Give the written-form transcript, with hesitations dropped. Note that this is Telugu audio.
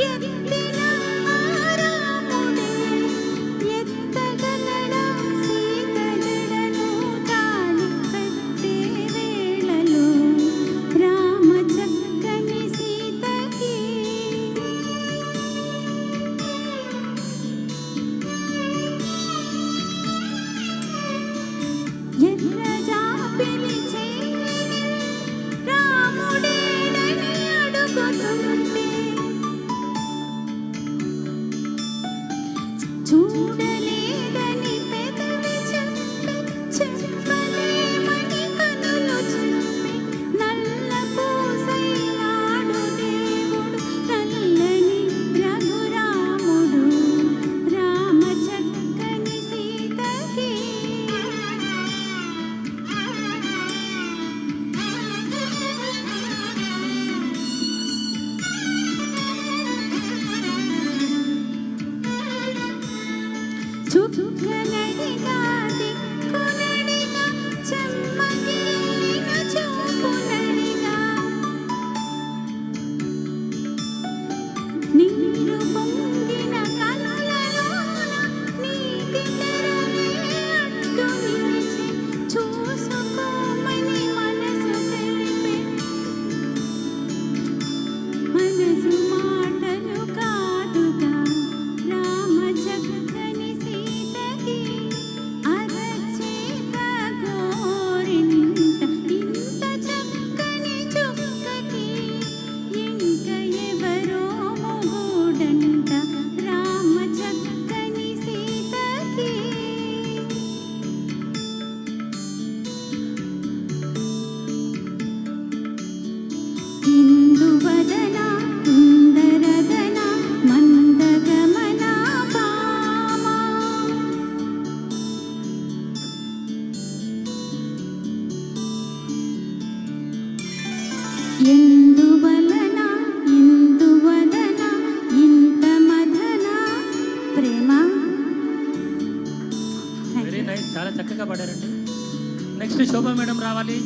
ఎత్తిన ఆరాముడే ఎత్తగలడా సీత జడను తాళి కట్టే వేళలో రామ చక్కని సీతకి ఎర్ర జాబిలి చేరి రాముడేడని అడుగుతుంటే చూడలేదని పెదవి చెప్పి చెప్పలేమని కనులు చెప్పి నల్ల పూసైనాడు దేవుడు నల్లని రఘురాముడు రామ చక్కని సీతకి చుక్కనడిగా దిక్కునడిగా చెమ్మగిల్లిన చూపునడిగా నీరు పొంగిన కనులలోన నీటి తెరలే అడ్డు నిలిచి చూసుకోమని మనసు తెలిపే మనసు మాటలు కాదుగా రామ చక్కని సీతకి అరచేత గోరింట ఇంత చక్కని చుక్కకి ఇంక ఎవరో మొగుడంట రామ చక్కని సీతకి ఇందువదన సుందరదన మందగమన భామా ఎందువలన ఇందువదన ఇంత మదన ప్రేమ. వెరీ నైస్, చాలా చక్కగా పాడారండి. నెక్స్ట్ శోభా మేడం రావాలి.